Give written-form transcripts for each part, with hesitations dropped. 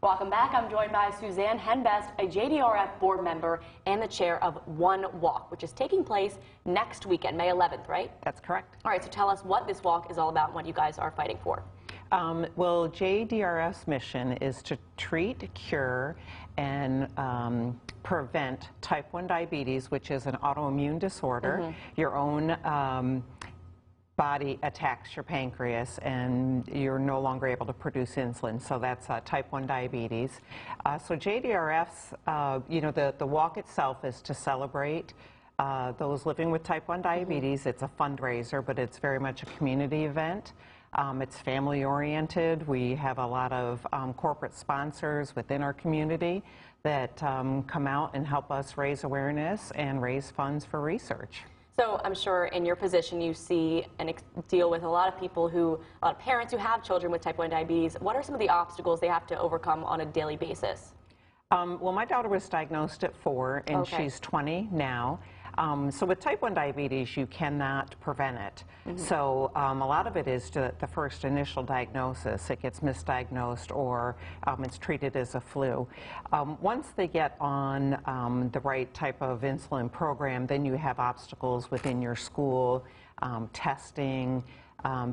Welcome back. I'm joined by Suzanne Henbest, a JDRF board member and the chair of One Walk, which is taking place next weekend, May 11th, right? That's correct. All right, so tell us what this walk is all about and what you guys are fighting for. Well, JDRF's mission is to treat, cure, and prevent type 1 diabetes, which is an autoimmune disorder. Your own body attacks your pancreas and you're no longer able to produce insulin, so that's type 1 diabetes. So JDRF's, the walk itself is to celebrate those living with type 1 diabetes. It's a fundraiser, but it's very much a community event. It's family oriented. We have a lot of corporate sponsors within our community that come out and help us raise awareness and raise funds for research. So I'm sure in your position you see and deal with a lot of people a lot of parents who have children with type 1 diabetes. What are some of the obstacles they have to overcome on a daily basis? Well, my daughter was diagnosed at 4 and she's 20 now. So with type 1 diabetes, you cannot prevent it. So a lot of it is the first initial diagnosis. It gets misdiagnosed or it's treated as a flu. Once they get on the right type of insulin program, then you have obstacles within your school, testing,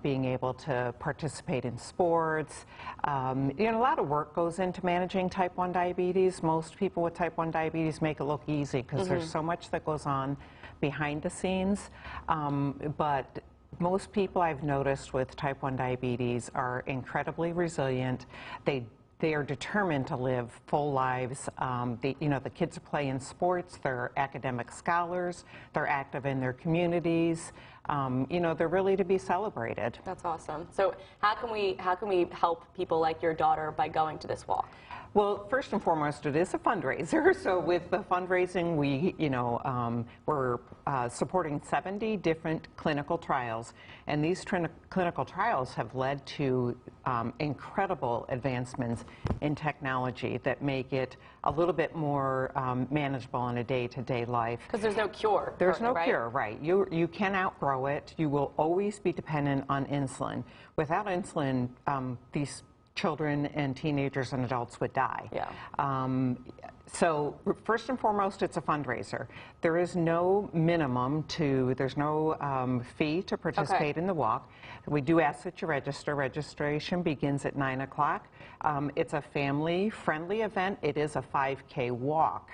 being able to participate in sports. A lot of work goes into managing type 1 diabetes. Most people with type 1 diabetes make it look easy because there's so much that goes on behind the scenes. But most people I've noticed with type 1 diabetes are incredibly resilient. They are determined to live full lives. The kids play in sports, they're academic scholars, they're active in their communities. They're really to be celebrated. That's awesome. So how can we help people like your daughter by going to this walk? Well, first and foremost, it is a fundraiser. So with the fundraising, we're supporting 70 different clinical trials, and these clinical trials have led to incredible advancements in technology that make it a little bit more manageable in a day-to-day life. Because there's no cure. There's no cure, right? You can outgrow it. You will always be dependent on insulin. Without insulin, these children and teenagers and adults would die. Yeah. So first and foremost, it's a fundraiser. There is no there's no fee to participate in the walk. We do ask that you register. Registration begins at 9 o'clock. It's a family-friendly event. It is a 5K walk.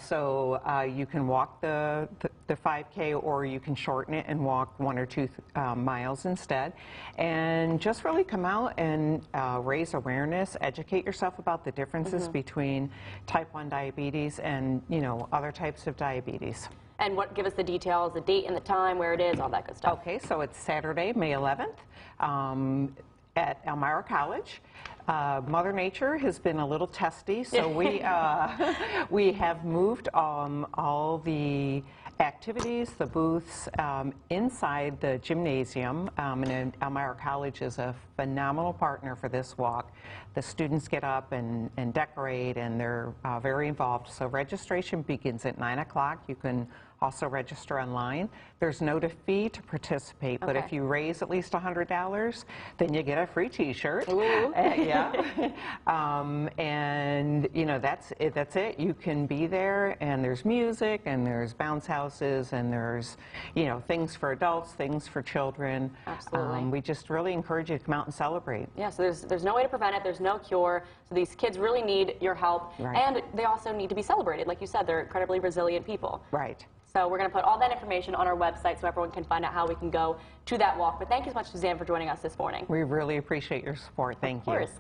So you can walk the 5K, or you can shorten it and walk 1 or 2 miles instead. And just really come out and raise awareness, educate yourself about the differences between type 1 diabetes and, other types of diabetes. And give us the details, the date and the time, where it is, all that good stuff. Okay, so it's Saturday, May 11th at Elmira College. Mother Nature has been a little testy, so we have moved all the activities, the booths, inside the gymnasium. And Elmira College is a phenomenal partner for this walk. The students get up and decorate, and they're very involved. So registration begins at 9 o'clock. You can also register online. There's no fee to participate, but if you raise at least $100, then you get a free T-shirt. Yeah. And that's it. You can be there, and there's music, and there's bounce houses, and there's things for adults, things for children. Absolutely. We just really encourage you to come out and celebrate. Yeah. So there's no way to prevent it. There's no cure. So these kids really need your help, and they also need to be celebrated. Like you said, they're incredibly resilient people. Right. So we're going to put all that information on our website so everyone can find out how we can go to that walk. But thank you so much, Suzanne, for joining us this morning. We really appreciate your support. Thank you. Of course.